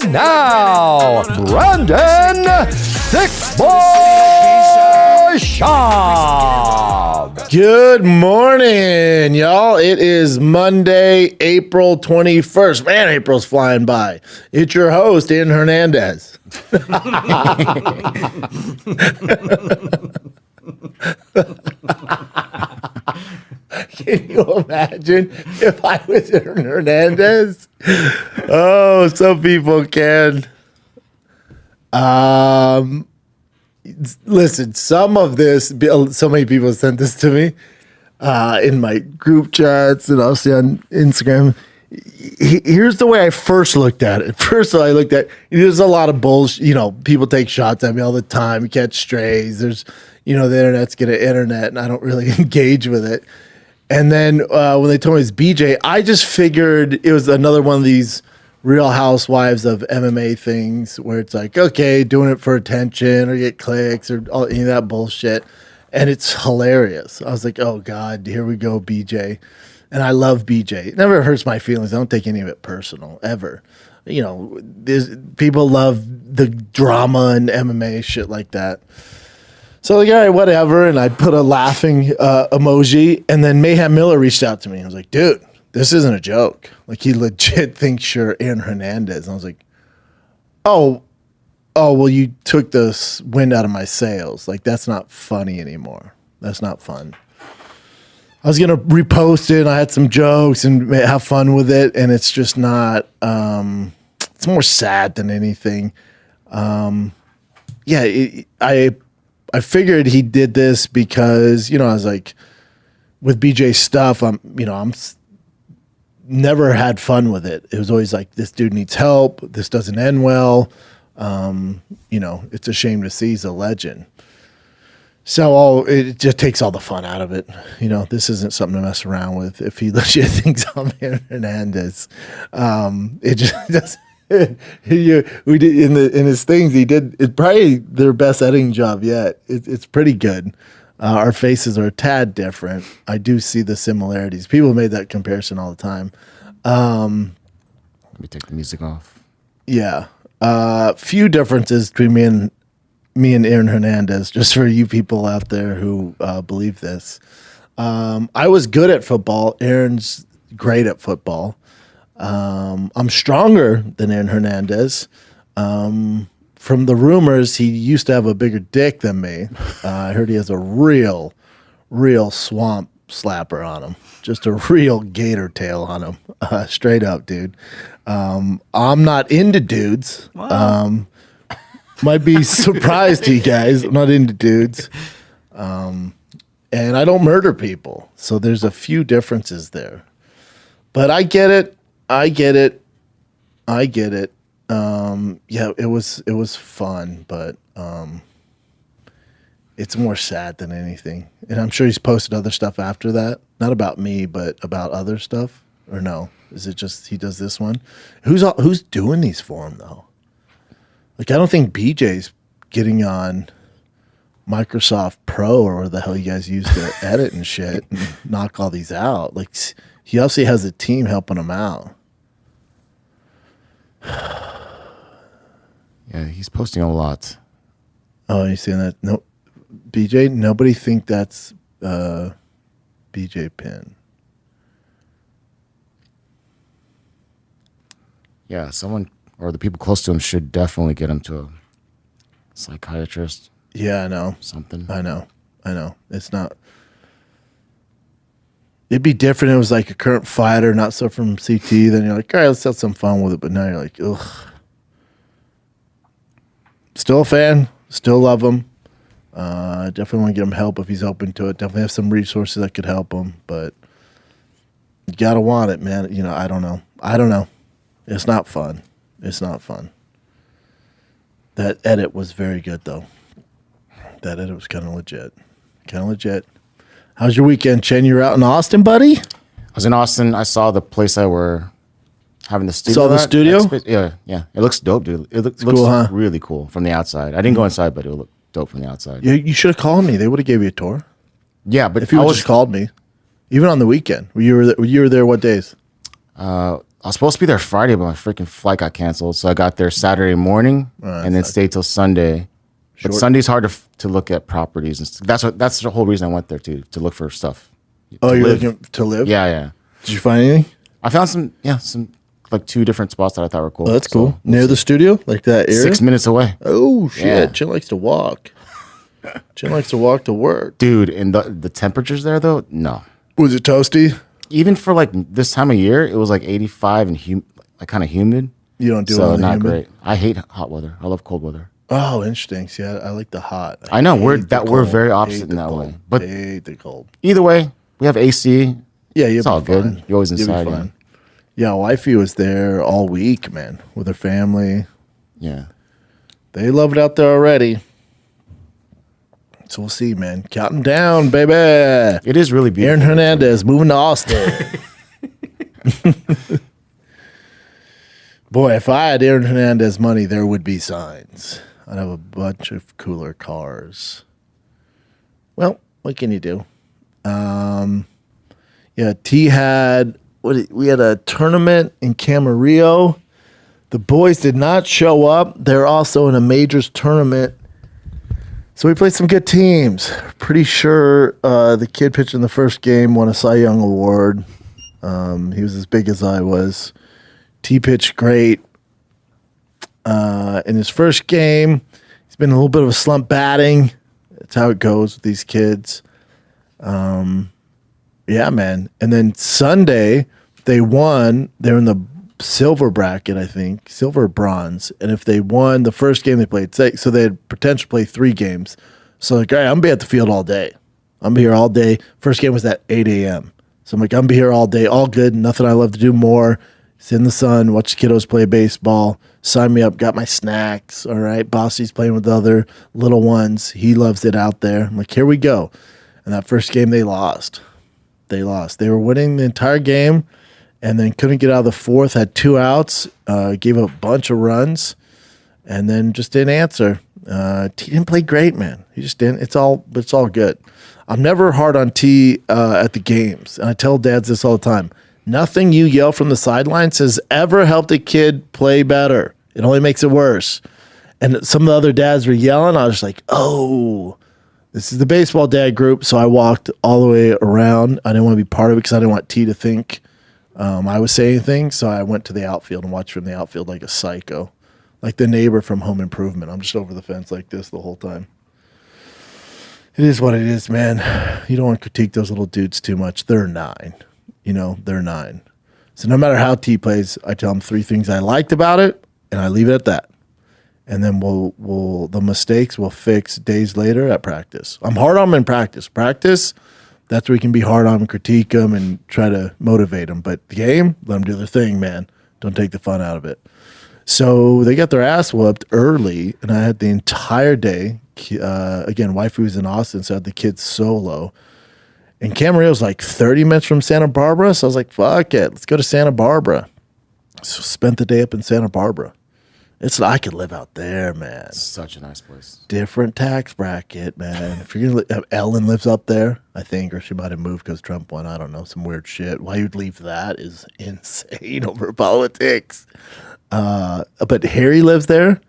And now, Brandon Thick Boy Schaub. Good morning, y'all. It is Monday, April 21st. Man, April's flying by. It's your host, Aaron Hernandez. Can you imagine if I was Aaron Hernandez? Oh, some people can. Listen, some of this, so many people sent this to me in my group chats and also on Instagram. Here's the way I first looked at it. First of all, I looked at, there's a lot of bullshit. You know, people take shots at me all the time. You catch strays. There's, the internet's going to internet, and I don't really engage with it. And then when they told me it's BJ, I just figured it was another one of these Real Housewives of MMA things where it's like, okay, doing it for attention or get clicks or any of that bullshit. And it's hilarious. I was like, oh, God, here we go, BJ. And I love BJ. It never hurts my feelings. I don't take any of it personal, ever. People love the drama and MMA, shit like that. So, like, all right, whatever. And I put a laughing emoji. And then Mayhem Miller reached out to me. I was like, dude, this isn't a joke. Like, he legit thinks you're Aaron Hernandez. And I was like, oh, well, you took the wind out of my sails. Like, that's not funny anymore. That's not fun. I was going to repost it. And I had some jokes and have fun with it. And it's just not, it's more sad than anything. I figured he did this because, I was like, with BJ's stuff, I'm never had fun with it. It was always like, this dude needs help. This doesn't end well. It's a shame to see he's a legend. So it just takes all the fun out of it. This isn't something to mess around with. If he legit thinks I'm Aaron Hernandez, it just doesn't. We did in his things. He did. It's probably their best editing job yet. It's pretty good. Our faces are a tad different. I do see the similarities. People made that comparison all the time. Let me take the music off. Yeah, few differences between me and Aaron Hernandez. Just for you people out there who believe this, I was good at football. Aaron's great at football. I'm stronger than Aaron Hernandez. From the rumors, he used to have a bigger dick than me. I heard he has a real swamp slapper on him. Just a real gator tail on him. Straight up, dude. I'm not into dudes. Wow. Might be surprised to you guys. I'm not into dudes. And I don't murder people. So there's a few differences there. But I get it. It was fun, but it's more sad than anything. And I'm sure he's posted other stuff after that. Not about me, but about other stuff. Or no? Is it just he does this one? Who's doing these for him though? Like, I don't think BJ's getting on Microsoft Pro or where the hell you guys use to edit and shit and knock all these out. Like, he obviously has a team helping him out. Yeah, he's posting a lot. Oh, you saying that? No, BJ. Nobody think that's BJ Penn. Yeah, someone or the people close to him should definitely get him to a psychiatrist. Yeah, I know. Something. I know. It's not. It'd be different. It was like a current fighter, not so from CT. Then you're like, all right, let's have some fun with it. But now you're like, ugh. Still a fan. Still love him. Definitely want to get him help if he's open to it. Definitely have some resources that could help him. But you gotta want it, man. I don't know. It's not fun. That edit was very good, though. That edit was kind of legit. How's your weekend, Chen? You were out in Austin, buddy? I was in Austin. I saw the place I were having the studio. Saw the studio? Yeah. It looks dope, dude. It looks cool, huh? Really cool from the outside. I didn't go inside, but it looked dope from the outside. You should have called me. They would have gave you a tour. Yeah, but if you just called me, even on the weekend. You were there what days? I was supposed to be there Friday, but my freaking flight got canceled. So I got there Saturday morning and then stayed till Sunday. But Sunday's hard to look at properties. And that's the whole reason I went there to look for stuff. Oh, you're looking to live? Yeah. Did you find anything? I found some like 2 different spots that I thought were cool. Oh, that's cool. So, near the studio, like that area. 6 minutes away. Oh shit! Yeah. Chin likes to walk. Chin likes to walk to work, dude. And the temperatures there though, no. Was it toasty? Even for like this time of year, it was like 85 and like kind of humid. You don't do so it not humid? Great. I hate hot weather. I love cold weather. Oh, interesting. See, I like the hot. I know we're very opposite in that way. But hate the cold. Either way, we have AC. Yeah, it's all good. You're always inside. Yeah, wifey was there all week, man, with her family. Yeah, they love it out there already. So we'll see, man. Counting down, baby. It is really beautiful. Aaron Hernandez moving to Austin. Boy, if I had Aaron Hernandez money, there would be signs. I'd have a bunch of cooler cars. Well, what can you do? Yeah, T had we had a tournament in Camarillo. The boys did not show up. They're also in a majors tournament. So we played some good teams. Pretty sure the kid pitching the first game won a Cy Young award. He was as big as I was. T pitched great. In his first game, he's been a little bit of a slump batting. That's how it goes with these kids. Yeah, man. And then Sunday, they won. They're in the silver bracket, I think, silver or bronze. And if they won the first game they played, so they had potential to play 3 games. So like, all right, I'm gonna be at the field all day. I'm gonna be here all day. First game was at 8 a.m. So I'm like, I'm gonna be here all day, all good. Nothing I love to do more. Sit in the sun, watch the kiddos play baseball. Sign me up. Got my snacks. All right, Bossy's playing with the other little ones. He loves it out there. I'm like, here we go. And that first game they lost. They were winning the entire game and then couldn't get out of the fourth, had 2 outs, gave up a bunch of runs, and then just didn't answer. T didn't play great, man. He just didn't. It's all good. I'm never hard on T at the games. And I tell dads this all the time. Nothing you yell from the sidelines has ever helped a kid play better. It only makes it worse. And some of the other dads were yelling. I was like, oh, this is the baseball dad group. So I walked all the way around. I didn't want to be part of it because I didn't want T to think I was saying things. So I went to the outfield and watched from the outfield like a psycho, like the neighbor from Home Improvement. I'm just over the fence like this the whole time. It is what it is, man. You don't want to critique those little dudes too much. They're 9. They're 9. So no matter how T plays, I tell them 3 things I liked about it, and I leave it at that. And then the mistakes we'll fix days later at practice. I'm hard on them in practice. Practice, that's where we can be hard on them, critique them, and try to motivate them. But the game, let them do their thing, man. Don't take the fun out of it. So they got their ass whooped early, and I had the entire day. Again, wifey was in Austin, so I had the kids solo. And Camarillo's like 30 minutes from Santa Barbara, so I was like, fuck it, let's go to Santa Barbara. So spent the day up in Santa Barbara. I could live out there, man. Such a nice place. Different tax bracket, man. If you're gonna Ellen lives up there, I think, or she might have moved because Trump won. I don't know, some weird shit. Why you'd leave that is insane over politics. But Harry lives there,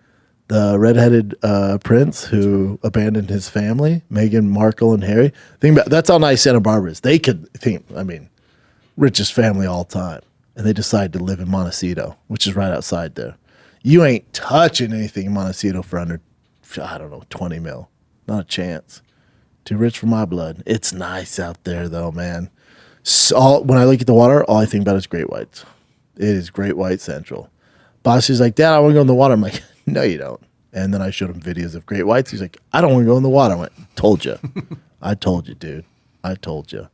the redheaded prince who abandoned his family, Meghan Markle and Harry. That's how nice Santa Barbara is. They could think, richest family all time, and they decided to live in Montecito, which is right outside there. You ain't touching anything in Montecito for under, 20 mil. Not a chance. Too rich for my blood. It's nice out there, though, man. So, when I look at the water, all I think about is great whites. It is great white central. Bossy's like, Dad, I want to go in the water. I'm like, no, you don't. And then I showed him videos of great whites. He's like, I don't want to go in the water. I went, told you. I told you, dude. I told you.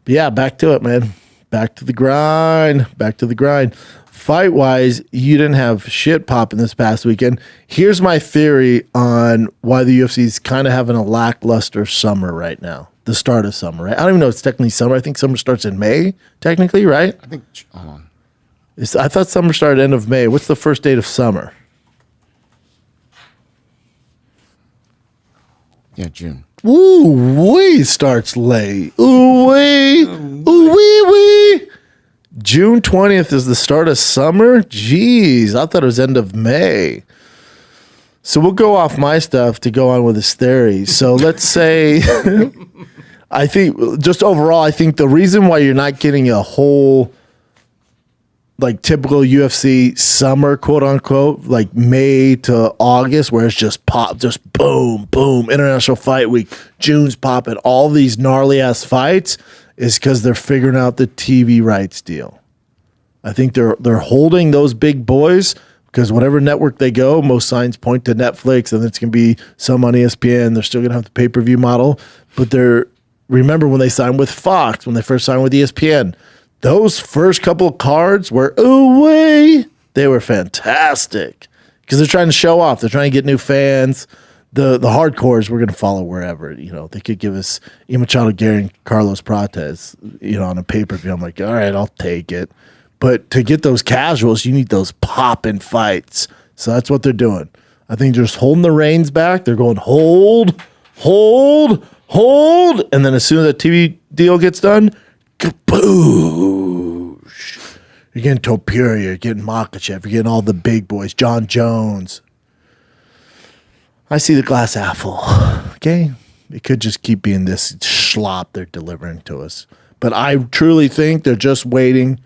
But yeah, back to it, man. Back to the grind. Fight-wise, you didn't have shit popping this past weekend. Here's my theory on why the UFC's kind of having a lackluster summer right now. The start of summer, right? I don't even know if it's technically summer. I think summer starts in May, technically, right? I think, hold on. I thought summer started end of May. What's the first date of summer? Yeah, June. Ooh, wee starts late. Ooh, wee. Ooh, wee, wee. June 20th is the start of summer? Jeez, I thought it was end of May. So we'll go off my stuff to go on with his theory. So let's say, I think, just overall, I think the reason why you're not getting a whole, like, typical UFC summer, quote unquote, like May to August, where it's just pop, just boom, boom, International Fight Week, June's popping, all these gnarly ass fights, is because they're figuring out the TV rights deal. I think they're holding those big boys. Because whatever network they go, most signs point to Netflix, and it's going to be some on ESPN. They're still going to have the pay-per-view model. But remember when they signed with Fox, when they first signed with ESPN, those first couple of cards were, they were fantastic. Because they're trying to show off. They're trying to get new fans. The hardcores we're going to follow wherever. They could give us Ian Garry and Carlos Prates, on a pay-per-view. I'm like, all right, I'll take it. But to get those casuals, you need those popping fights. So that's what they're doing. I think they're just holding the reins back. They're going hold. And then as soon as that TV deal gets done, kaboosh. You're getting Topuria, you're getting Makhachev, you're getting all the big boys, John Jones. I see the glass half full. Okay? It could just keep being this slop they're delivering to us. But I truly think they're just waiting.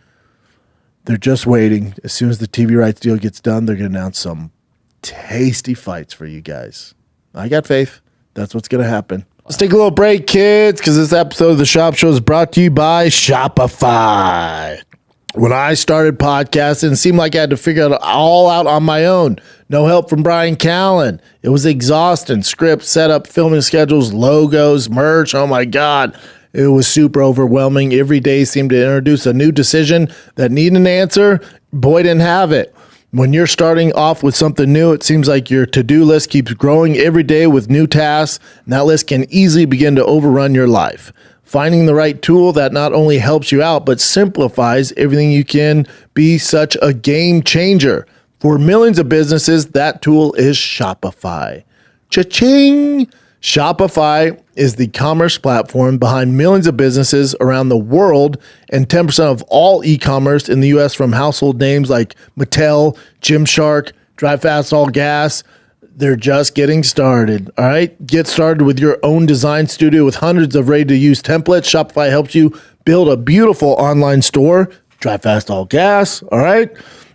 They're just waiting. As soon as the TV rights deal gets done, they're going to announce some tasty fights for you guys. I got faith. That's what's going to happen. Let's take a little break, kids, because this episode of the Schaub Show is brought to you by Shopify. When I started podcasting, it seemed like I had to figure it all out on my own. No help from Brian Callen. It was exhausting. Script, setup, filming schedules, logos, merch. Oh, my God. It was super overwhelming. Every day seemed to introduce a new decision that needed an answer. Boy, didn't have it. When you're starting off with something new, it seems like your to-do list keeps growing every day with new tasks, and that list can easily begin to overrun your life. Finding the right tool that not only helps you out, but simplifies everything you can be such a game changer. For millions of businesses, that tool is Shopify. Cha-ching! Shopify is the commerce platform behind millions of businesses around the world and 10% of all e-commerce in the U.S. from household names like Mattel, Gymshark, Drive Fast All Gas. They're just getting started, all right? Get started with your own design studio with hundreds of ready-to-use templates. Shopify helps you build a beautiful online store. Drive Fast All Gas, all right?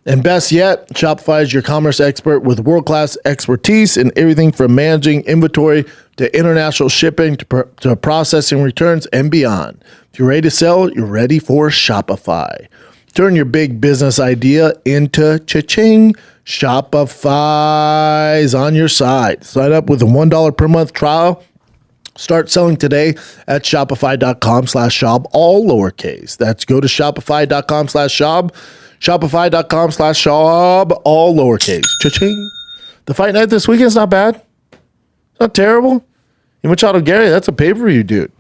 And best yet, Shopify is your commerce expert with world-class expertise in everything from managing inventory to international shipping to processing returns and beyond. If you're ready to sell, you're ready for Shopify. Turn your big business idea into cha-ching. Shopify's on your side. Sign up with a $1 per month trial. Start selling today at shopify.com/Schaub, all lowercase. That's go to shopify.com/Schaub. Shopify.com/Schaub, all lowercase. Cha-ching. The fight night this weekend's not bad. It's not terrible. Ian Garry, that's a pay-per-view dude.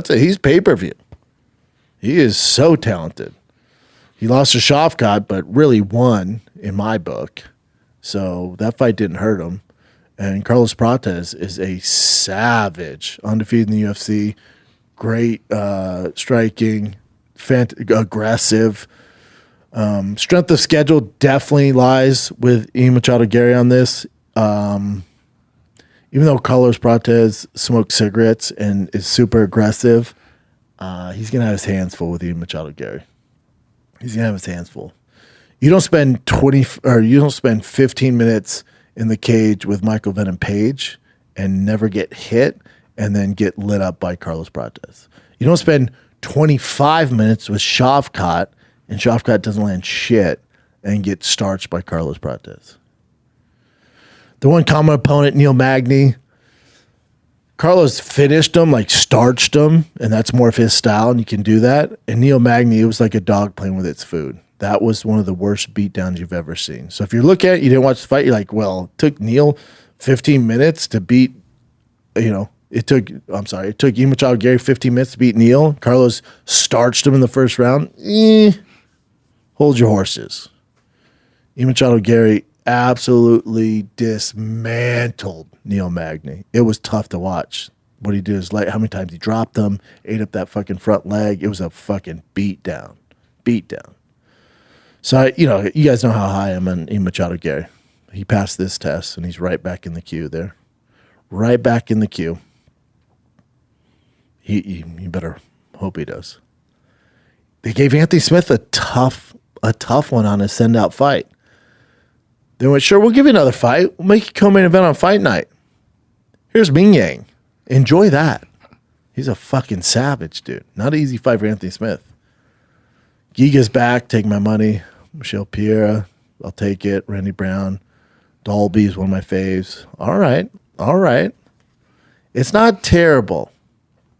He's pay-per-view. He is so talented. He lost to Schaub, but really won in my book. So that fight didn't hurt him. And Carlos Prates is a savage, undefeated in the UFC. Great striking, aggressive. Strength of schedule definitely lies with Ian Garry on this. Even though Carlos Prates smokes cigarettes and is super aggressive, he's going to have his hands full with Ian Garry. He's going to have his hands full. You don't spend 15 minutes in the cage with Michael Venom Page and never get hit and then get lit up by Carlos Prates. You don't spend 25 minutes with Schaub and Schaub doesn't land shit and get starched by Carlos Prates. The one common opponent, Neil Magny, Carlos finished him, like starched him, and that's more of his style, and you can do that. And Neil Magny, it was like a dog playing with its food. That was one of the worst beatdowns you've ever seen. So if you look at it, you didn't watch the fight, you're like, well, it took Neil 15 minutes to beat, it took Ian Garry 15 minutes to beat Neil. Carlos starched him in the first round. Hold your horses. Ian Garry absolutely dismantled Neil Magny. It was tough to watch. What he did is, like, how many times he dropped him, ate up that fucking front leg. It was a fucking beat down. Beat down. So, you guys know how high I am on Ian Machado Gary. He passed this test, and he's right back in the queue there. Right back in the queue. You better hope he does. They gave Anthony Smith a tough one on a send-out fight. They went, sure, we'll give you another fight. We'll make you co-main event on fight night. Here's Ming Yang. Enjoy that. He's a fucking savage, dude. Not an easy fight for Anthony Smith. Giga's back. Take my money. Michelle Piera. I'll take it. Randy Brown. Dolby is one of my faves. All right. It's not terrible.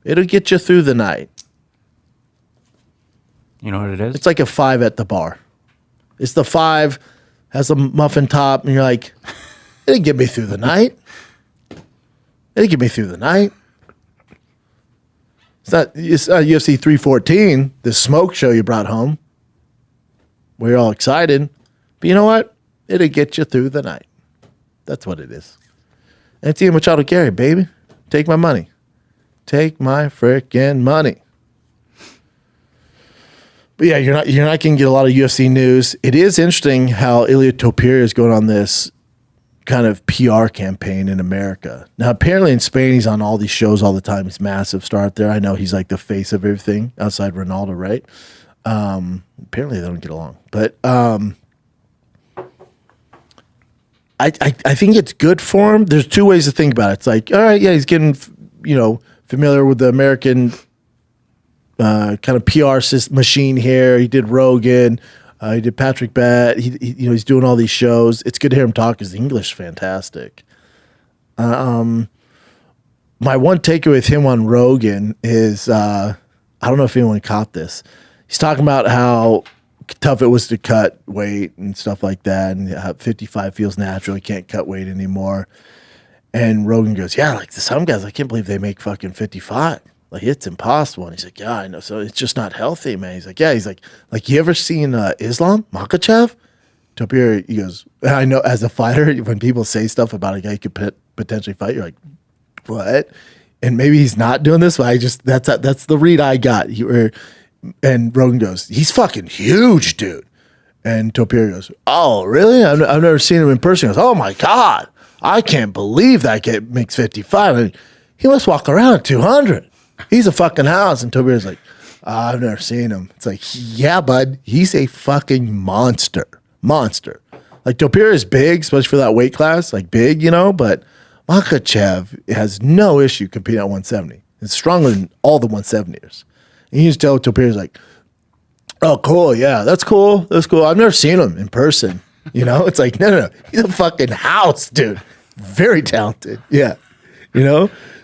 It'll get you through the night. You know what it is? It's like a 5 at the bar. It's the 5, has a muffin top, and you're like, it'll get me through the night. It'll get me through the night. It's not UFC 314, the smoke show you brought home. We're all excited. But you know what? It'll get you through the night. That's what it is. And it's Ian Machado Gary, baby. Take my money. Take my freaking money. But yeah, you're not going to get a lot of UFC news. It is interesting how Ilia Topuria is going on this kind of PR campaign in America. Now, apparently in Spain, he's on all these shows all the time. He's a massive star out there. I know he's like the face of everything outside Ronaldo, right? Apparently they don't get along. But I think it's good for him. There's two ways to think about it. It's like, all right, yeah, he's getting, familiar with the American kind of PR machine here. He did Rogan. He did Patrick Bet. He's doing all these shows. It's good to hear him talk because the English is fantastic. My one takeaway with him on Rogan is I don't know if anyone caught this. He's talking about how tough it was to cut weight and stuff like that, and how 55 feels natural. He can't cut weight anymore. And Rogan goes, yeah, like some guys, I can't believe they make fucking 55. Like, it's impossible. And he's like, yeah, I know. So it's just not healthy, man. He's like, yeah. He's like you ever seen Islam Makhachev? Topuria, he goes, I know as a fighter, when people say stuff about a guy you could potentially fight, you're like, what? And maybe he's not doing this, but that's the read I got. And Rogan goes, he's fucking huge, dude. And Topuria goes, oh, really? I've never seen him in person. He goes, oh, my God. I can't believe that kid makes 55. I mean, he must walk around at 200. He's a fucking house. And Tobias like, I've never seen him. It's like, yeah, bud, he's a fucking monster. Like, Topuria is big, especially for that weight class, like big, but Makhachev has no issue competing at 170. It's stronger than all the 170ers. And you just tell Topuria's like, oh, cool, yeah, that's cool. I've never seen him in person. It's like, no. He's a fucking house, dude. Very talented. Yeah.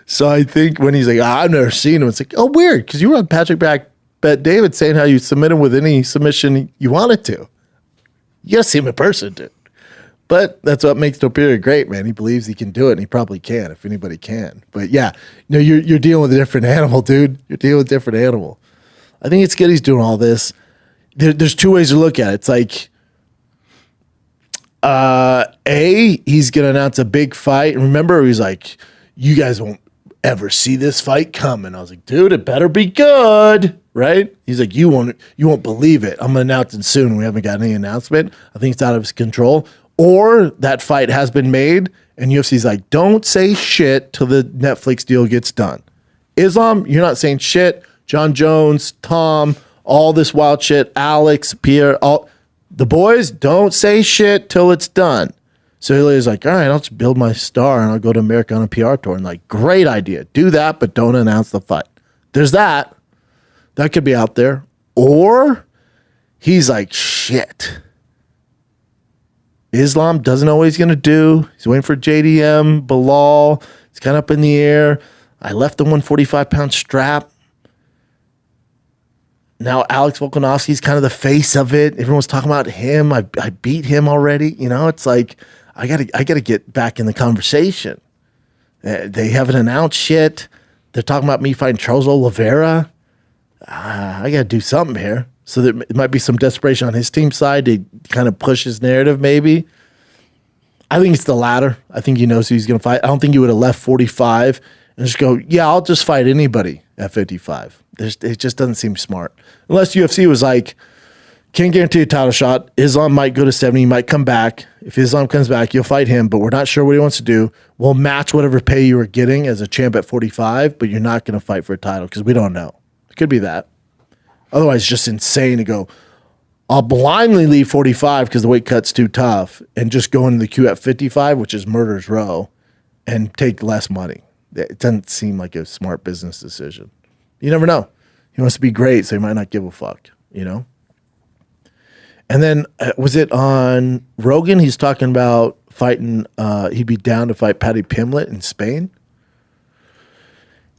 So I think when he's like, I've never seen him, it's like, oh, weird, because you were on Patrick Bet David saying how you submit him with any submission you wanted to. You got to see him in person, dude. But that's what makes Topuria great, man. He believes he can do it, and he probably can, if anybody can. But yeah, you're dealing with a different animal, dude. You're dealing with a different animal. I think it's good he's doing all this. There's two ways to look at it. It's like, he's going to announce a big fight. And remember, he's like, you guys won't ever see this fight coming. I was like, dude, it better be good, right? He's like, you won't believe it. I'm going to announce it soon. We haven't got any announcement. I think it's out of his control. Or that fight has been made, and UFC's like, don't say shit till the Netflix deal gets done. Islam, you're not saying shit. John Jones, Tom, all this wild shit, Alex, Pierre, all the boys, don't say shit till it's done. So Ilia's like, all right, I'll just build my star and I'll go to America on a PR tour. And like, great idea. Do that, but don't announce the fight. There's that. That could be out there. Or he's like, shit. Islam doesn't know what he's going to do. He's waiting for JDM, Bilal. It's kind of up in the air. I left the 145-pound strap. Now Alex Volkanovski's kind of the face of it. Everyone's talking about him. I beat him already. It's like, I gotta get back in the conversation. They haven't announced shit. They're talking about me fighting Charles Oliveira. I gotta do something here. So there might be some desperation on his team side to kind of push his narrative, maybe. I think it's the latter. I think he knows who he's gonna fight. I don't think he would have left 45 and just go, yeah, I'll just fight anybody at 55. It just doesn't seem smart. Unless UFC was like, Can't guarantee a title shot. Islam might go to 70. He might come back. If Islam comes back, you'll fight him, but we're not sure what he wants to do. We'll match whatever pay you were getting as a champ at 45, but you're not going to fight for a title because we don't know. It could be that. Otherwise, it's just insane to go, I'll blindly leave 45 because the weight cut's too tough and just go into the queue at 55, which is murder's row, and take less money. It doesn't seem like a smart business decision. You never know. He wants to be great, so he might not give a fuck, you know? And then, was it on Rogan? He's talking about fighting, he'd be down to fight Paddy Pimblett in Spain.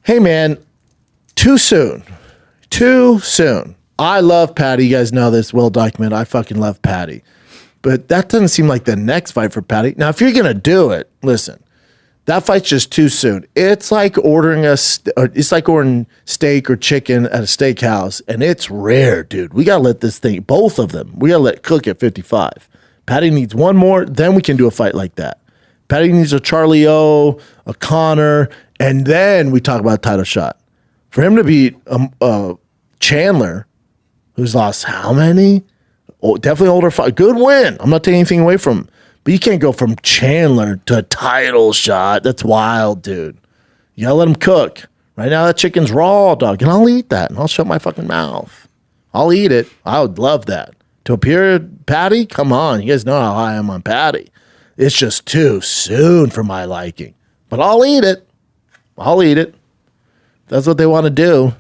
Hey, man, too soon. Too soon. I love Paddy. You guys know this, well documented. I fucking love Paddy. But that doesn't seem like the next fight for Paddy. Now, if you're going to do it, listen, that fight's just too soon. It's like ordering steak or chicken at a steakhouse, and it's rare, dude. We got to let this thing, both of them, we got to let it cook at 55. Paddy needs one more, then we can do a fight like that. Paddy needs a Charlie O, a Connor, and then we talk about a title shot. For him to beat Chandler, who's lost how many? Oh, definitely older fight. Good win. I'm not taking anything away from him. But you can't go from Chandler to a title shot. That's wild, dude. You gotta let him cook. Right now, that chicken's raw, dog. And I'll eat that. And I'll shut my fucking mouth. I'll eat it. I would love that. Topuria, Patty? Come on. You guys know how high I am on Patty. It's just too soon for my liking. But I'll eat it. I'll eat it. That's what they want to do.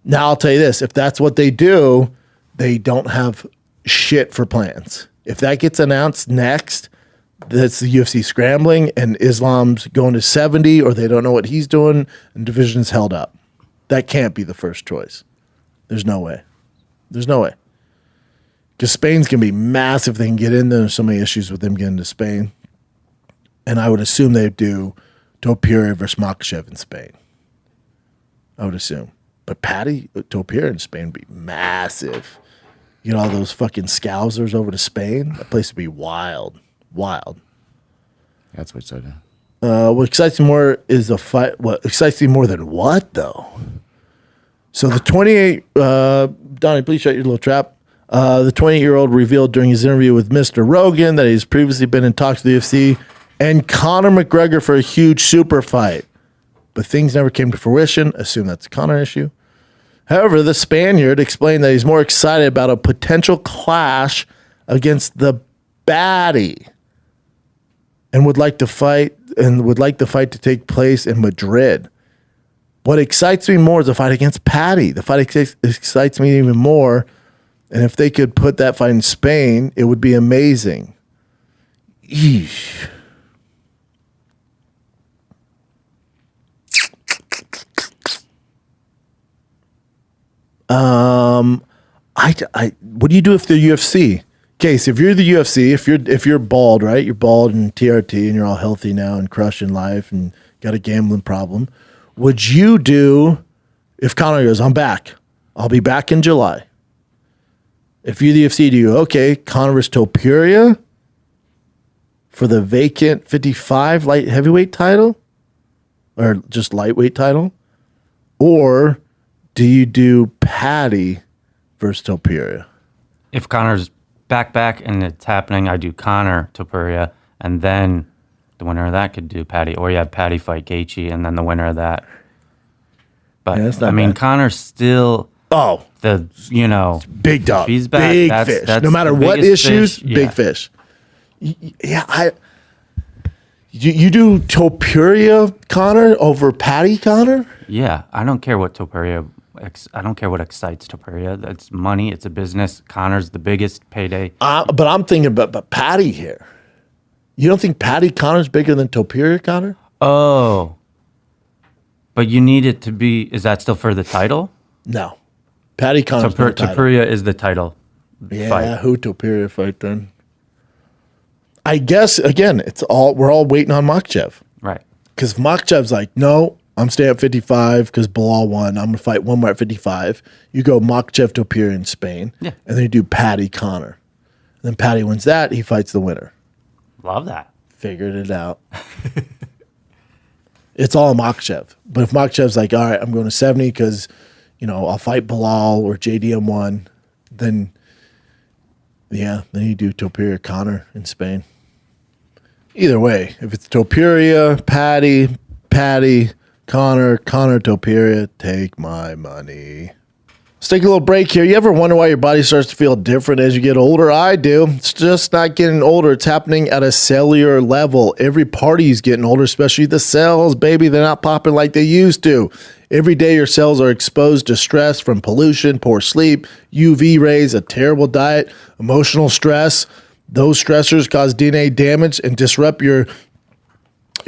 Now, I'll tell you this. If that's what they do, they don't have shit for plans. If that gets announced next, that's the UFC scrambling and Islam's going to 70 or they don't know what he's doing and division's held up. That can't be the first choice. There's no way. There's no way. Because Spain's going to be massive if they can get in there. There's so many issues with them getting to Spain. And I would assume they'd do Topuria versus Makhachev in Spain. I would assume. But Paddy Topuria in Spain would be massive. You know, all those fucking scousers over to Spain. That place would be wild. Wild. That's what I do. What excites me more is a fight. What excites me more than what, though? So the 28, Donnie, please shut your little trap. The 28-year-old revealed during his interview with Mr. Rogan that he's previously been in talks with the UFC and Conor McGregor for a huge super fight. But things never came to fruition. Assume that's a Conor issue. However, the Spaniard explained that he's more excited about a potential clash against the baddie and would like the fight to take place in Madrid. What excites me more is the fight against Paddy. The fight excites me even more. And if they could put that fight in Spain, it would be amazing. Eesh. What do you do if the UFC? Case, if you're the UFC, if you're bald, right? You're bald and TRT and you're all healthy now and crushing life and got a gambling problem. Would you do if Conor goes, I'm back. I'll be back in July. If you're the UFC, do you okay, Conor versus Topuria for the vacant 55 light heavyweight title? Or just lightweight title? Or do you do Paddy versus Topuria? If Conor's back and it's happening, I do Conor Topuria, and then the winner of that could do Paddy, or you have Paddy fight Gaethje, and then the winner of that. But yeah, I mean, bad. Conor's still big dog, he's back. Big fish. No matter what issues, big fish. Yeah, you do Topuria Conor over Paddy Conor? Yeah, I don't care what Topuria. I don't care what excites Topuria. That's money. It's a business. Conor's the biggest payday. But I'm thinking about Paddy here. You don't think Paddy Conor's bigger than Topuria Conor? Oh. But you need it to be... Is that still for the title? No. Paddy Conor's the title. Topuria is the title fight. Who Topuria fight then? I guess, again, we're all waiting on Makhachev. Right. Because Makhachev's like, no, I'm staying at 55 because Bilal won. I'm going to fight one more at 55. You go Makhachev Topuria in Spain. Yeah. And then you do Paddy Conor. And then Paddy wins that. He fights the winner. Love that. Figured it out. It's all Makhachev. But if Makhachev's like, all right, I'm going to 70 because, I'll fight Bilal or JDM1, then Yeah, then you do Topuria Connor in Spain. Either way, if it's Topuria, Patty, Connor, Topuria, take my money. Let's take a little break here. You ever wonder why your body starts to feel different as you get older? I do. It's just not getting older. It's happening at a cellular level. Every party's getting older, especially the cells, baby. They're not popping like they used to. Every day your cells are exposed to stress from pollution, poor sleep, UV rays, a terrible diet, emotional stress. Those stressors cause DNA damage and disrupt your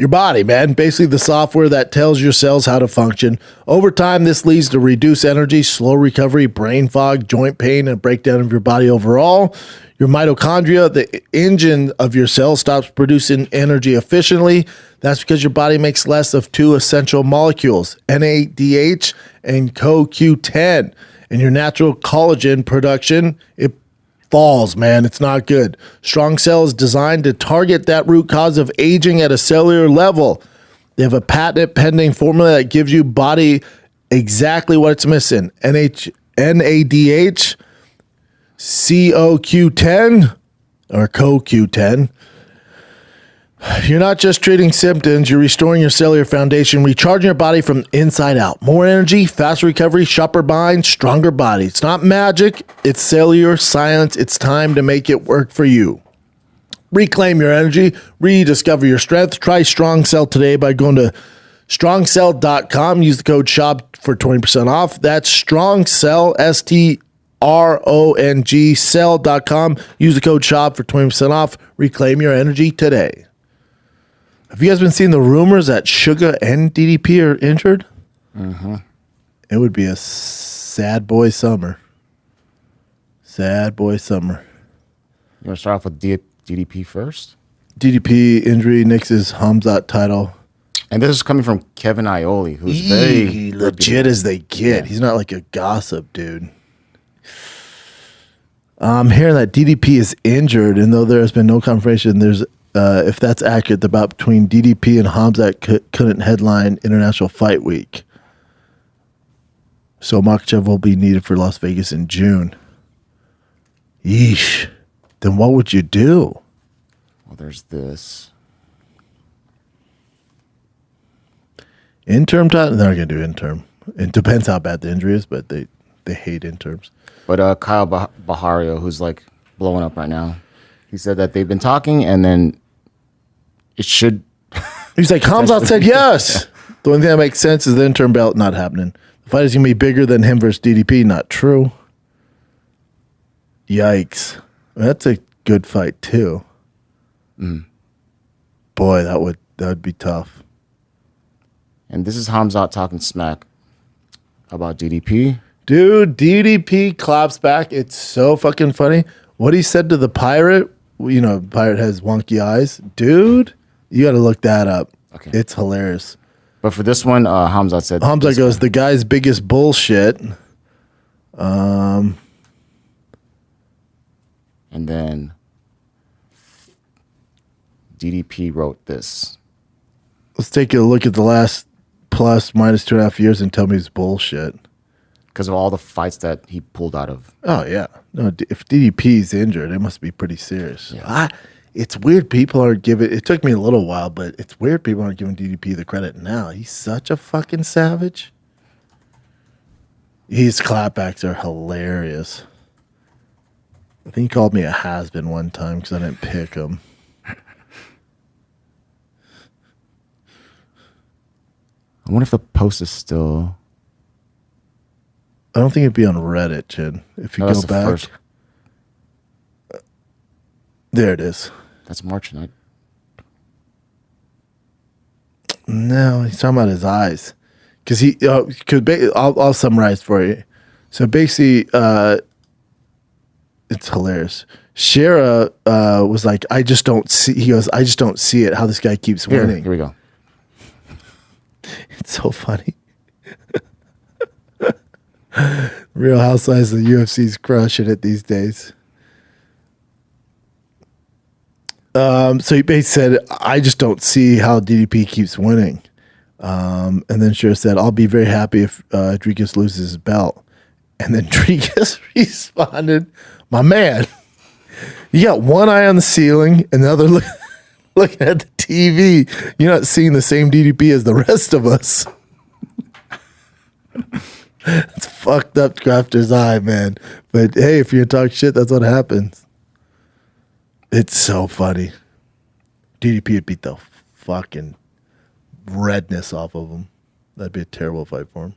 body, man. Basically the software that tells your cells how to function. Over time, this leads to reduced energy, slow recovery, brain fog, joint pain, and breakdown of your body overall. Your mitochondria, the engine of your cells, stops producing energy efficiently. That's because your body makes less of two essential molecules, NADH and CoQ10. And your natural collagen production, it falls, man. It's not good. Strong Cell is designed to target that root cause of aging at a cellular level. They have a patent pending formula that gives you body exactly what it's missing. NADH, CoQ10, or CoQ10. You're not just treating symptoms, you're restoring your cellular foundation, recharging your body from inside out. More energy, faster recovery, sharper mind, stronger body. It's not magic, it's cellular science. It's time to make it work for you. Reclaim your energy, rediscover your strength. Try Strong Cell today by going to strongcell.com. Use the code Schaub for 20% off. That's Strong Cell, STRONG, cell.com. Use the code Schaub for 20% off. Reclaim your energy today. Have you guys been seeing the rumors that Suga and DDP are injured? Mm-hmm. It would be a sad boy summer. Sad boy summer. You want to start off with DDP first? DDP injury, Nix's Hamzat title. And this is coming from Kevin Ioli, who's very legit as they get. Yeah. He's not like a gossip dude. I'm hearing that DDP is injured, and though there has been no confirmation, there's if that's accurate, the bout between DDP and Hamzat couldn't headline International Fight Week. So Makhachev will be needed for Las Vegas in June. Yeesh. Then what would you do? Well, there's this. Interim time? They're not going to do interim. It depends how bad the injury is, but they hate interims. But Kyle Bahario, who's like blowing up right now, he said that they've been talking and then it should. He's like, Hamzat said yes. The only thing that makes sense is the interim belt not happening. The fight is going to be bigger than him versus DDP. Not true. Yikes. That's a good fight too. Boy, that would be tough. And this is Hamzat talking smack about DDP. Dude, DDP claps back. It's so fucking funny. What he said to the pirate, you know, pirate has wonky eyes. Dude, you got to look that up. Okay. It's hilarious. But for this one, Hamzat said... Hamzat goes, the guy's biggest bullshit. And then DDP wrote this. Let's take a look at the last plus minus 2.5 years and tell me it's bullshit. Because of all the fights that he pulled out of. Oh, yeah. No, if DDP's injured, it must be pretty serious. Yeah. It's weird people aren't giving... It took me a little while, but it's weird people aren't giving DDP the credit now. He's such a fucking savage. His clapbacks are hilarious. I think he called me a has-been one time because I didn't pick him. I wonder if the post is still... I don't think it'd be on Reddit, Chin. If you go back. First. There it is. That's March 9th. No, he's talking about his eyes. Because I'll summarize for you. So basically, it's hilarious. Shara was like, I just don't see. He goes, I just don't see it. How this guy keeps winning. Here we go. It's so funny. Real Housewives of the UFC's crushing it these days. So he basically said, I just don't see how DDP keeps winning. And then Shara said, I'll be very happy if Drius loses his belt. And then Drius responded, my man, You got one eye on the ceiling and the other looking at the TV. You're not seeing the same DDP as the rest of us. It's fucked up crafter's eye, man. But hey, if you talk shit, that's what happens. It's so funny. DDP would beat the fucking redness off of him. That'd be a terrible fight for him.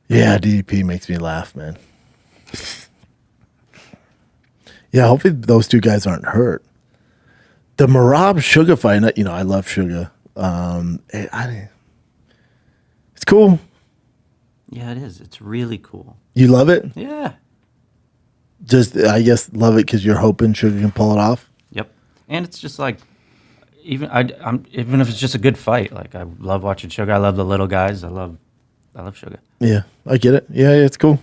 Yeah, DDP makes me laugh, man. Yeah, hopefully those two guys aren't hurt. The Merab Suga fight, I love Suga. It's cool. Yeah, it is. It's really cool. You love it? Yeah. Just, I guess, love it because you're hoping Suga can pull it off? Yep. And it's just like, even if it's just a good fight, like I love watching Suga. I love the little guys. I love Suga. Yeah, I get it. Yeah, it's cool.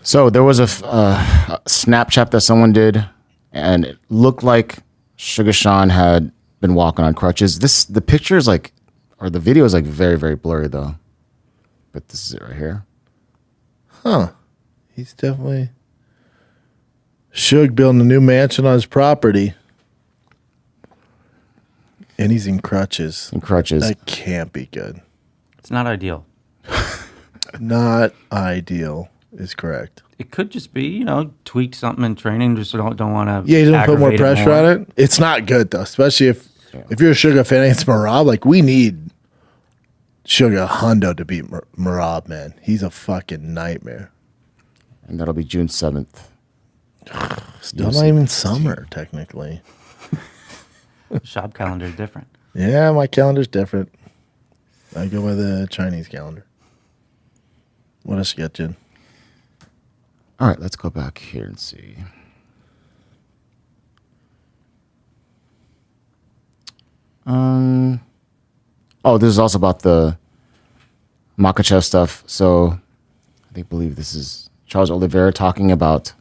So there was a Snapchat that someone did, and it looked like Sugar Sean had been walking on crutches. The picture is like, or the video is like very, very blurry though. But this is it right here. Huh. He's definitely Suge building a new mansion on his property. And he's in crutches. That can't be good. It's not ideal. Not ideal is correct. It could just be, tweak something in training. Just don't want to. Yeah, you don't put more pressure on it. It's not good though, especially if you're a Suga fan against Merab. Like we need Suga Hondo to beat Merab, man. He's a fucking nightmare. And that'll be June 7th. Still not even summer, technically. Schaub calendar is different. Yeah, my calendar's different. I go by the Chinese calendar. What else you got, Jen? All right, let's go back here and see. This is also about the Makhachev stuff. So I believe this is Charles Oliveira talking about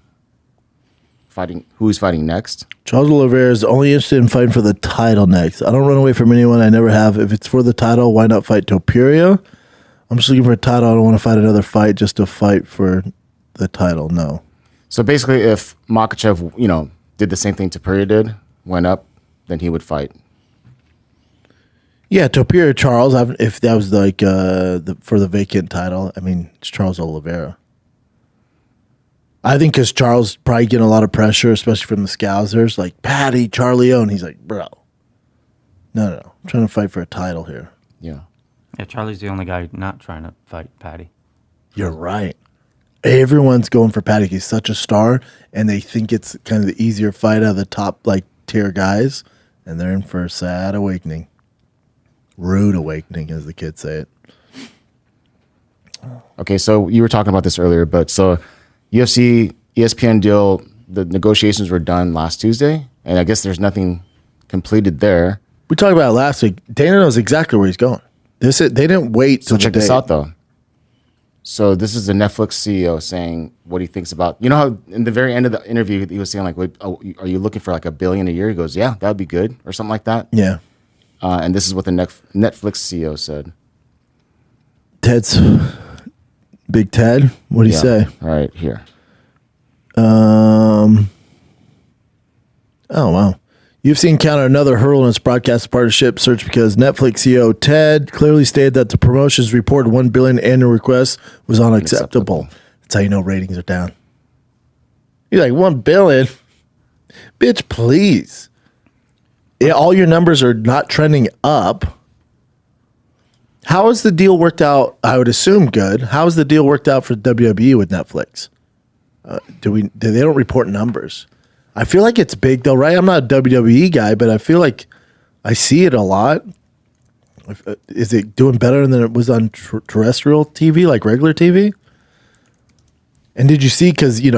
who he's fighting next. Charles Oliveira is only interested in fighting for the title next. I don't run away from anyone. I never have. If it's for the title, why not fight Topuria? I'm just looking for a title. I don't want to fight another fight just to fight for the title. No. So basically, if Makhachev, did the same thing Topuria did, went up, then he would fight. Yeah, Topuria Charles. If that was like for the vacant title, I mean, it's Charles Oliveira. I think because Charles probably getting a lot of pressure, especially from the Scousers, like Patty, Charlie O, and he's like, bro, no, I'm trying to fight for a title here. Yeah. Yeah, Charlie's the only guy not trying to fight Patty. You're right. Everyone's going for Patty. He's such a star, and they think it's kind of the easier fight out of the top tier guys, and they're in for a sad awakening. Rude awakening, as the kids say it. Okay, so you were talking about this earlier, but so UFC ESPN deal, the negotiations were done last Tuesday, and I guess there's nothing completed there. We talked about it last week. Dana knows exactly where he's going. They didn't wait. So check this out, though. So this is the Netflix CEO saying what he thinks about. You know how in the very end of the interview he was saying like, "Are you looking for like $1 billion a year?" He goes, "Yeah, that'd be good," or something like that. Yeah. And this is what the Netflix CEO said. Big Ted. What do you say? All right, here. Oh wow. UFC encountered another hurdle in its broadcast partnership search because Netflix CEO Ted clearly stated that the promotion's reported $1 billion annual request was unacceptable. That's how you know ratings are down. You're like, $1 billion? Bitch, please. Yeah, all your numbers are not trending up. How has the deal worked out? I would assume good. How has the deal worked out for WWE with Netflix? They don't report numbers. I feel like it's big though, right? I'm not a WWE guy, but I feel like I see it a lot. Is it doing better than it was on terrestrial TV, like regular TV? And did you see, because, the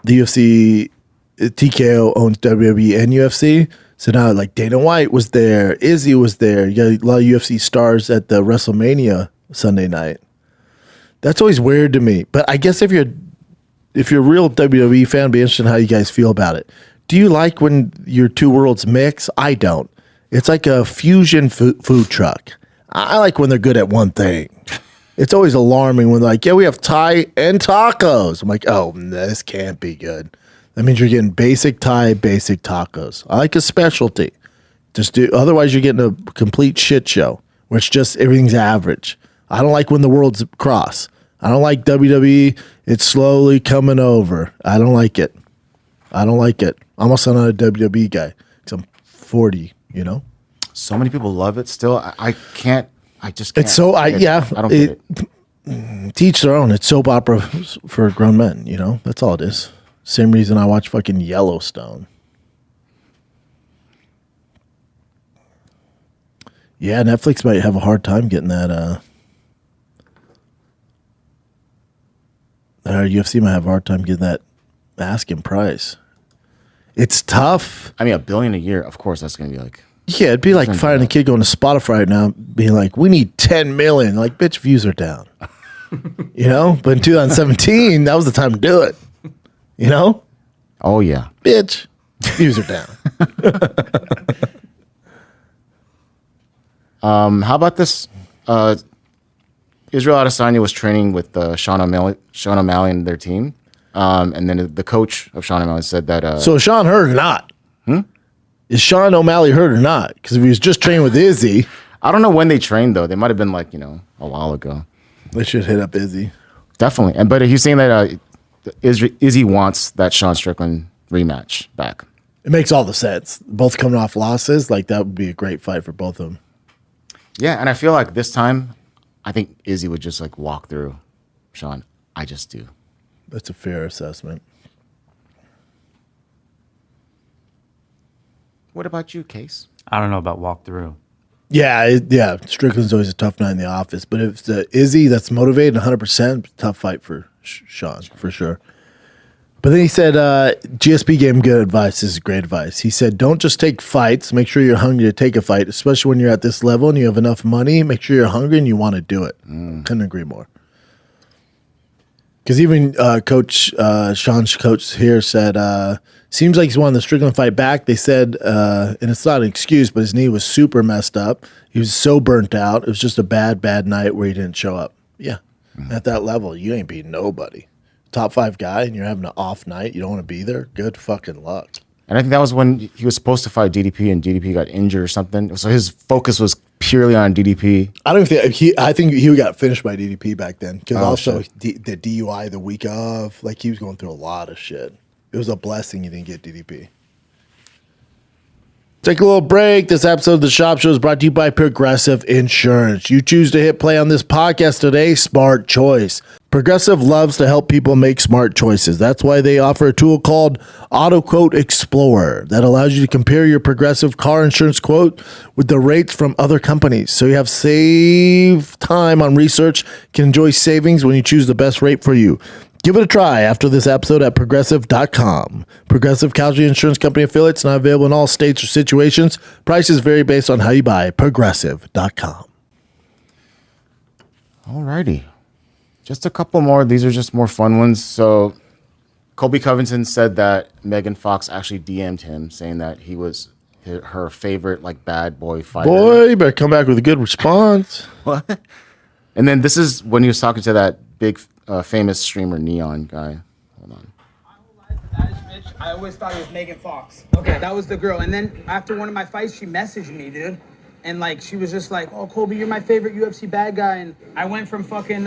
UFC, TKO owns WWE and UFC, so now like Dana White was there, Izzy was there, you got a lot of UFC stars at the Wrestlemania Sunday night. That's always weird to me. But I guess if you're a real WWE fan, it'd be interesting how you guys feel about it. Do you like when your two worlds mix? I don't. It's like a fusion food truck. I like when they're good at one thing. It's always alarming when they're like, yeah, we have Thai and tacos. I'm like, oh, this can't be good. That means you're getting basic Thai, basic tacos. I like a specialty. Otherwise you're getting a complete shit show where it's just everything's average. I don't like when the worlds cross. I don't like WWE. It's slowly coming over. I don't like it. I'm also not a WWE guy because I'm 40, So many people love it still. I can't. I just can't. It's so, I don't get it. Teach their own. It's soap opera for grown men, That's all it is. Same reason I watch fucking Yellowstone. Yeah, Netflix might have a hard time getting that. UFC might have a hard time getting that asking price. It's tough. I mean, $1 billion a year. Of course, that's going to be like. Yeah, it'd be like finding a kid going to Spotify right now, being like, "We need 10 million." Like, bitch, views are down. But in 2017, that was the time to do it. Oh yeah, bitch, views are down. How about this? Israel Adesanya was training with Sean O'Malley and their team, and then the coach of Sean O'Malley said that. So is Sean hurt or not? Is Sean O'Malley hurt or not? Because if he was just training with Izzy, I don't know when they trained though. They might have been like a while ago. They should hit up Izzy. Definitely, but he's saying that Izzy wants that Sean Strickland rematch back. It makes all the sense. Both coming off losses, like that would be a great fight for both of them. Yeah, and I feel like this time, I think Izzy would just like walk through Sean. I just do. That's a fair assessment. What about you, Case? I don't know about walkthrough. Yeah. Strickland's always a tough night in the office, but if it's Izzy that's motivated 100%, tough fight for Sean for sure. But then he said, GSP gave him good advice. This is great advice. He said, don't just take fights. Make sure you're hungry to take a fight, especially when you're at this level and you have enough money. Make sure you're hungry and you want to do it. Couldn't agree more. Because even Sean's coach here said, seems like he's wanting the Strickland fight back. They said, and it's not an excuse, but his knee was super messed up. He was so burnt out. It was just a bad night where he didn't show up. Yeah. At that level, you ain't beating nobody. Top 5 guy and you're having an off night, you don't want to be there, good fucking luck. And I think that was when he was supposed to fight DDP and DDP got injured or something. So his focus was purely on DDP. I think he got finished by DDP back then. Because the DUI the week of, like he was going through a lot of shit. It was a blessing he didn't get DDP. Take a little break. This episode of The Schaub Show is brought to you by Progressive Insurance. You choose to hit play on this podcast today, smart choice. Progressive loves to help people make smart choices. That's why they offer a tool called AutoQuote Explorer that allows you to compare your Progressive car insurance quote with the rates from other companies. So you have save time on research, can enjoy savings when you choose the best rate for you. Give it a try after this episode at Progressive.com. Progressive Casualty Insurance Company affiliates not available in all states or situations. Prices vary based on how you buy. Progressive.com. Alrighty. Just a couple more. These are just more fun ones. So Colby Covington said that Megan Fox actually DM'd him saying that he was her favorite bad boy fighter. Boy, you better come back with a good response. What? And then this is when he was talking to that big famous streamer Neon guy. Hold on. I always thought it was Megan Fox. Okay, that was the girl. And then after one of my fights, she messaged me, dude. And she was just like, "Oh, Colby, you're my favorite UFC bad guy." And I went from fucking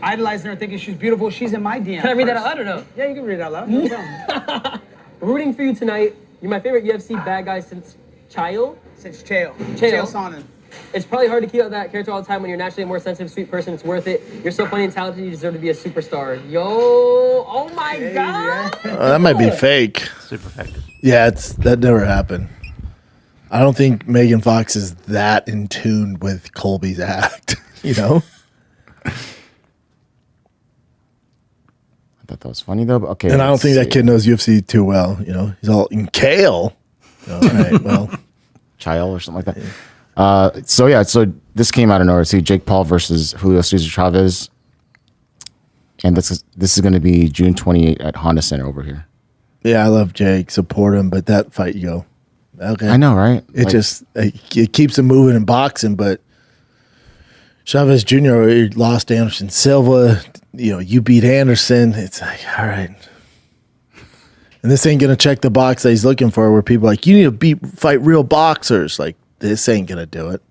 idolizing her, thinking she's beautiful. She's in my DM. Can I read that out loud or no? Yeah, you can read it out loud. No problem. Rooting for you tonight. You're my favorite UFC bad guy since Chael. Since Chael Sonnen. It's probably hard to keep up that character all the time when you're naturally a more sensitive, sweet person. It's worth it. You're so funny and talented. You deserve to be a superstar. Yo, oh my God. That might be fake. Super fake. Yeah, that never happened. I don't think Megan Fox is that in tune with Colby's act, I thought that was funny though, but okay. And I don't think that kid knows UFC too well, He's all in Kale. All right, well. Chael or something like that. So this came out of nowhere. See, Jake Paul versus Julio Cesar Chavez. And this is going to be June 28th at Honda Center over here. Yeah, I love Jake. Support him, but that fight, you go, okay. I know, right? It keeps him moving in boxing, but Chavez Jr. You lost to Anderson Silva. You beat Anderson. It's like, all right. And this ain't gonna check the box that he's looking for. Where people are like, you need to fight real boxers. Like, this ain't gonna do it.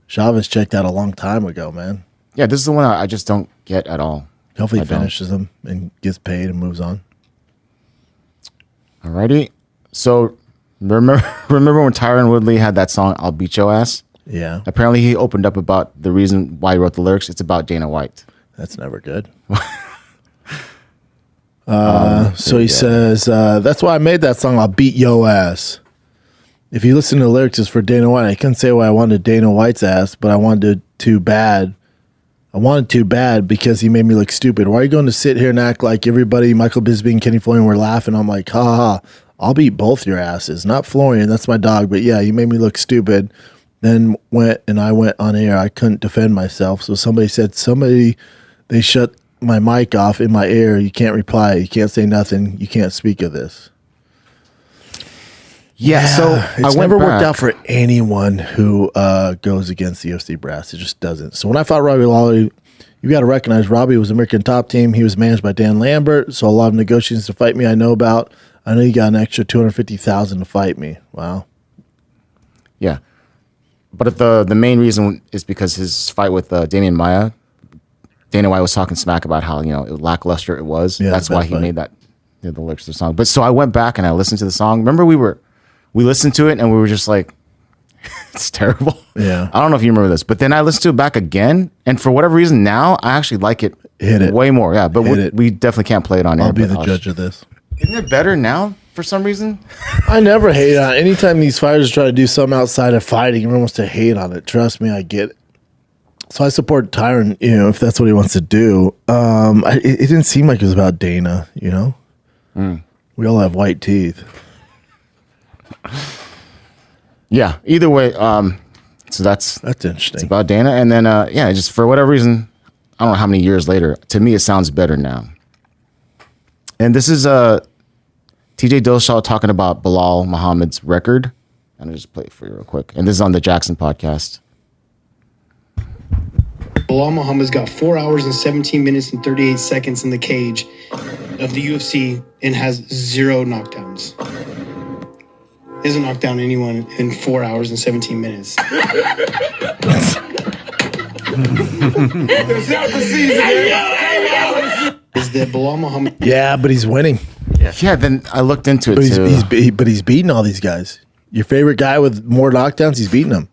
Chavez checked out a long time ago, man. Yeah, this is the one I just don't get at all. Hopefully he finishes him and gets paid and moves on. Alrighty. So remember when Tyron Woodley had that song "I'll Beat Your Ass"? Yeah. Apparently he opened up about the reason why he wrote the lyrics. It's about Dana White. That's never good. So he says, that's why I made that song, "I'll Beat Yo Ass." If you listen to the lyrics, it's for Dana White. I couldn't say why I wanted Dana White's ass, but I wanted too bad. I wanted too bad because he made me look stupid. Why are you going to sit here and act like everybody, Michael Bisping and Kenny Florian, were laughing? I'm like, ha ha, I'll beat both your asses. Not Florian, that's my dog, but yeah, you made me look stupid. Then I went on air. I couldn't defend myself. So somebody said, they shut my mic off in my ear. You can't reply. You can't say nothing. You can't speak of this. Yeah, so it's never worked out for anyone who goes against the UFC brass. It just doesn't. So when I fought Robbie Lawler, you got to recognize Robbie was American Top Team. He was managed by Dan Lambert. So a lot of negotiations to fight me I know about. I know you got an extra $250,000 to fight me. Wow. Yeah. But the main reason is because his fight with Damian Maia, Dana White was talking smack about how lackluster it was. Yeah, that's why he made that the lyrics to the song. But so I went back and I listened to the song. Remember we listened to it and we were just like, it's terrible. Yeah. I don't know if you remember this, but then I listened to it back again, and for whatever reason now I actually like it. Hit it way more. Yeah, but we definitely can't play it on air. I'll be the judge of this. Isn't it better now for some reason? I never hate on it. Anytime these fighters try to do something outside of fighting, everyone wants to hate on it. Trust me, I get it. So I support Tyron, if that's what he wants to do. It didn't seem like it was about Dana, We all have white teeth. Yeah, either way, so that's interesting. It's about Dana, and then just for whatever reason, I don't know how many years later, to me it sounds better now. And this is TJ Dillashaw talking about Bilal Muhammad's record. And I'll just play it for you real quick. And this is on the Jackson podcast. Bilal Muhammad's got 4 hours and 17 minutes and 38 seconds in the cage of the UFC and has 0 knockdowns. He hasn't knocked down anyone in 4 hours and 17 minutes. Is that Bilal Muhammad? Yeah, but he's winning. Yeah, then I looked into it but he's beating all these guys. Your favorite guy with more knockdowns, he's beating them.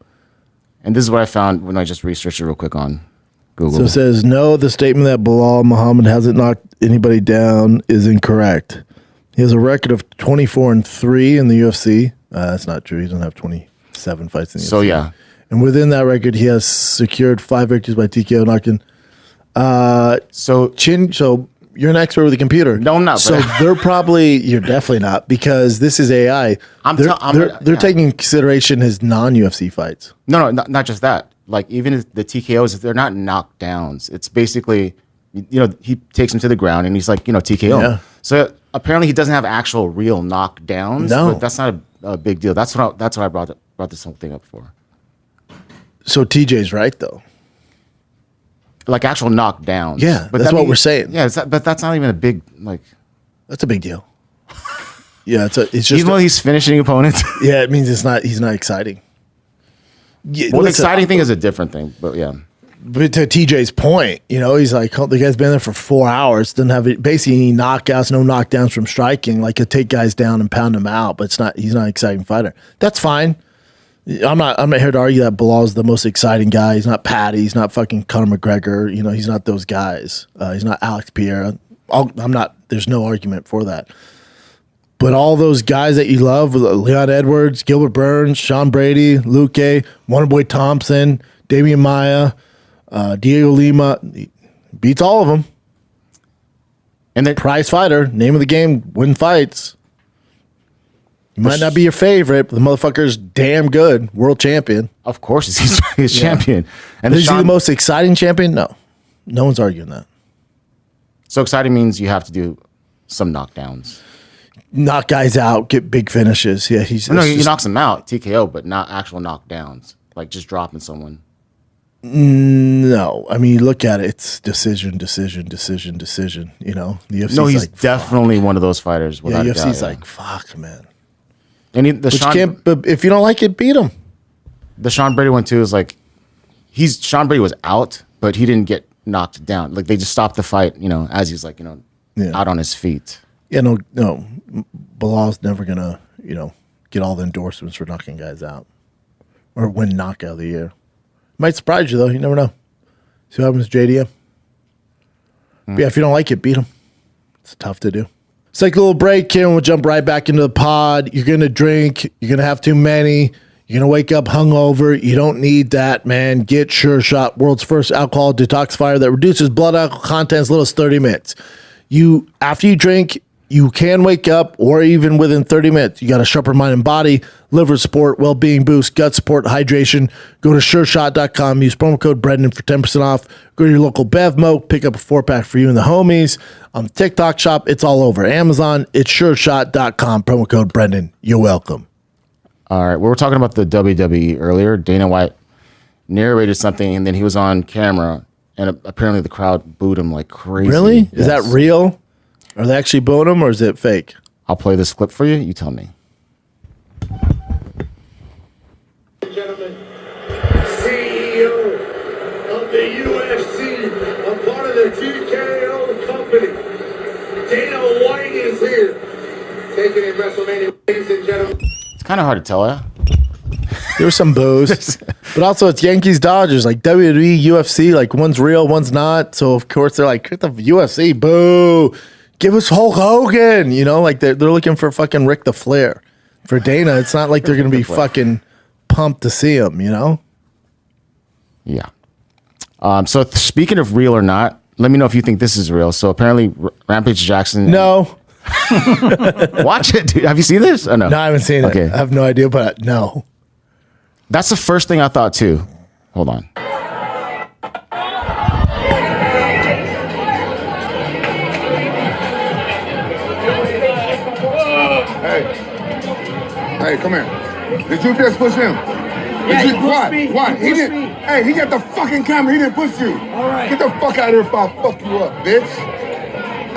And this is what I found when I just researched it real quick on Google. So it says, no, the statement that Bilal Muhammad hasn't knocked anybody down is incorrect. He has a record of 24-3 in the UFC. That's not true. He doesn't have 27 fights in the UFC. So, yeah. And within that record, he has secured 5 victories by TKO knocking. So you're an expert with a computer. No, I'm not. So they're probably, you're definitely not, because this is AI. They're taking into consideration his non-UFC fights. No, not just that. Like, even if the TKOs, they're not knockdowns. It's basically, he takes him to the ground and he's like, TKO. Yeah. So apparently he doesn't have actual real knockdowns. No. But that's not a big deal. That's what I brought this whole thing up for. So TJ's right, though. Like actual knockdowns. Yeah, but that's what we're saying. Yeah, but that's not even a big, like... That's a big deal. Yeah, it's just... Even though he's finishing opponents. Yeah, it means he's not exciting. Yeah, well, the exciting thing is a different thing, but yeah. But to TJ's point, he's like, oh, the guy's been there for 4 hours, doesn't have basically any knockouts, no knockdowns from striking. Like, he'll take guys down and pound them out, but he's not an exciting fighter. That's fine. I'm not here to argue that Bilal's the most exciting guy. He's not Patty. He's not fucking Conor McGregor. He's not those guys. He's not Alex Pierre. I'm not. There's no argument for that. But all those guys that you love, Leon Edwards, Gilbert Burns, Sean Brady, Luque, Wonderboy Thompson, Damian Maia, Diego Lima, he beats all of them. And then prize fighter, name of the game, win fights. He might not be your favorite, but the motherfucker's damn good. World champion. Of course, he's champion. And is he the most exciting champion? No. No one's arguing that. So exciting means you have to do some knockdowns. Knock guys out, get big finishes. Yeah, he knocks them out, TKO, but not actual knockdowns. Like just dropping someone. No, I mean, look at it. It's decision. You know, the UFC's No, he's like, definitely one of those fighters. yeah, Without a UFC's doubt, like, fuck, man. and But you Sean, can't. But if you don't like it, beat him. the Sean Brady one too is like, Sean Brady was out, but he didn't get knocked down. Like they just stopped the fight, you know, as he's like, you know, out on his feet. Yeah, no. Bilal's never gonna, you know, get all the endorsements for knocking guys out or win knockout of the year. Might surprise you though. You never know. See what happens, JDM. But yeah, if you don't like it, beat him. It's tough to do. Let's take a little break here, and we'll jump right back into the pod. You're gonna drink. You're gonna have too many. You're gonna wake up hungover. You don't need that, man. Get Sure Shot, world's first alcohol detoxifier that reduces blood alcohol content as little as 30 minutes. After you drink, you can wake up, or even within 30 minutes. You got a sharper mind and body, liver support, well-being boost, gut support, hydration. Go to SureShot.com. Use promo code Brendan for 10% off. Go to your local Bevmo. Pick up a 4-pack for you and the homies. On the TikTok shop, it's all over. Amazon, it's SureShot.com. Promo code Brendan. You're welcome. All right, we were talking about the WWE earlier. Dana White narrated something, and then he was on camera, and apparently the crowd booed him like crazy. Really? Yes. Is that real? Are they actually booing him, or is it fake? I'll play this clip for you. You tell me. Gentlemen, CEO of the UFC, a part of the TKO company, Dana White is here, taking in Wrestlemania, ladies and gentlemen. It's kind of hard to tell, yeah? There was some boos, but also it's Yankees Dodgers, like WWE, UFC, like one's real, one's not. So of course they're like, "Get the UFC, boo! Give us Hulk Hogan," you know, like they're looking for fucking Ric the Flair. For Dana, it's not like they're gonna be fucking pumped to see him, you know. Yeah. So speaking of real or not, let me know if you think this is real. So apparently Rampage Jackson. No, Watch it, dude. Have you seen this? Or no? no, I haven't seen Okay. it. I have no idea, but no. That's the first thing I thought too. Hold on. Hey, come here. Did you just push him? Yeah, Did he pushed me. Why? He pushed me. Hey, he got the fucking camera. He didn't push you. All right. Get the fuck out of here before I fuck you up, bitch.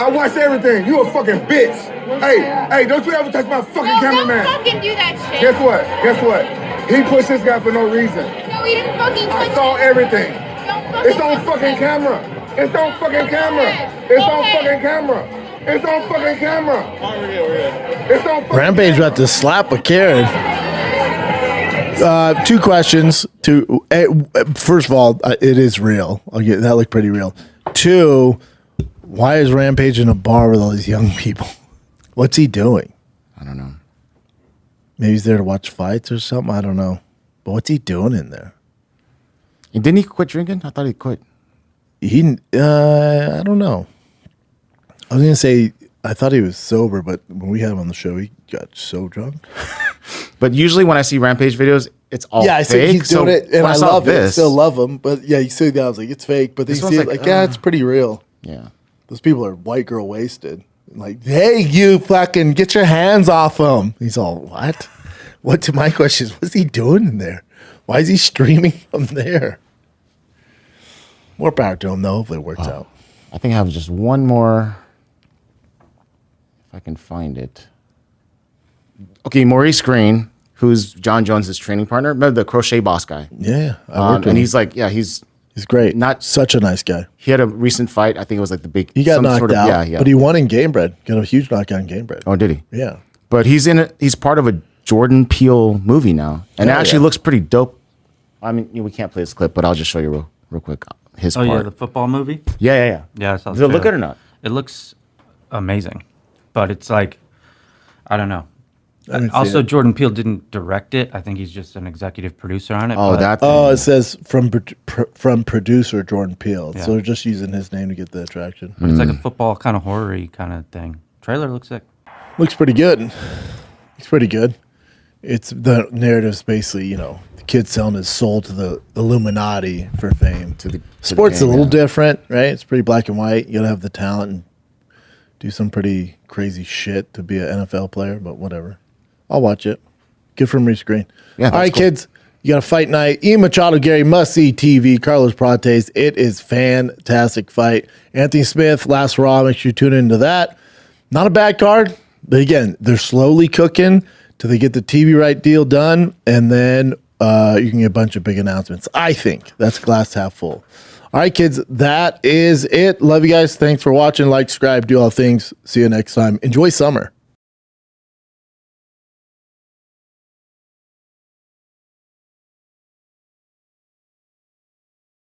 I watched everything. You a fucking bitch. Hey, don't you ever touch my fucking cameraman. Don't fucking do that shit. Guess what? He pushed this guy for no reason. No, he didn't fucking I touch saw me. everything. Don't It's on fucking camera. It's on fucking camera. It's on fucking camera. It's on fucking camera. It's on fucking Rampage about to slap a Karen. Two questions. First of all, it is real. That looked pretty real. Two, why is Rampage in a bar with all these young people? What's he doing? I don't know. Maybe he's there to watch fights or something. I don't know. But what's he doing in there? And didn't he quit drinking? I thought he quit. I don't know. I was gonna say I thought he was sober, but when we had him on the show, he got so drunk. But usually when I see Rampage videos, it's all Yeah, I see fake. he's doing it, and when I saw love it. I still love him, but yeah, you see that I was like, it's fake. But then you This see it one's like, yeah, it's pretty real. Yeah. Those people are white girl wasted. Like, hey, you fucking get your hands off him. He's all, what? What to my question is, what's he doing in there? Why is he streaming from there? More power to him, though. Hopefully it works out. I think I have just one more. If I can find it. Okay, Maurice Green, who's John Jones' training partner. Remember the crochet boss guy? Yeah. I worked with And him. he's like, yeah, he's great. not- Such a nice guy. he had a recent fight. I think it was like the big. He got some knocked sort of, out, Yeah. but he won in Game Bread. Got a huge knockout in Game Bread. Oh, did he? Yeah. But he's in it. He's part of a Jordan Peele movie now, and it Oh, actually yeah. looks pretty dope. I mean, we can't play this clip, but I'll just show you real quick his Oh part. yeah, the football movie. Yeah. Yeah, I saw Does it look trailer. good or not? It looks amazing, but it's like, I don't know. haven't Also, seen it. Jordan Peele didn't direct it. I think he's just an executive producer on it. Oh, but- that. Oh, it says from producer Jordan Peele. Yeah. So they're just using his name to get the attraction. But it's like a football kind of horror-y kind of thing. Trailer looks sick. Looks pretty good. It's pretty good. It's the narrative's basically, the kid selling his soul to the Illuminati for fame. Sports game, a little yeah. different, right? It's pretty black and white. You gotta have the talent and do some pretty crazy shit to be an NFL player, but whatever. I'll watch it. Good for Maurice Green. Yeah, All right, that's cool. kids. You got a fight night. Ian Machado, Gary, must see TV. Carlos Prates. It is fantastic fight. Anthony Smith, last Raw. Make sure you tune into that. Not a bad card, but again, they're slowly cooking till they get the TV right deal done, and then you can get a bunch of big announcements. I think that's glass half full. All right, kids, that is it. Love you guys. Thanks for watching. Like, subscribe, do all things. See you next time. Enjoy summer.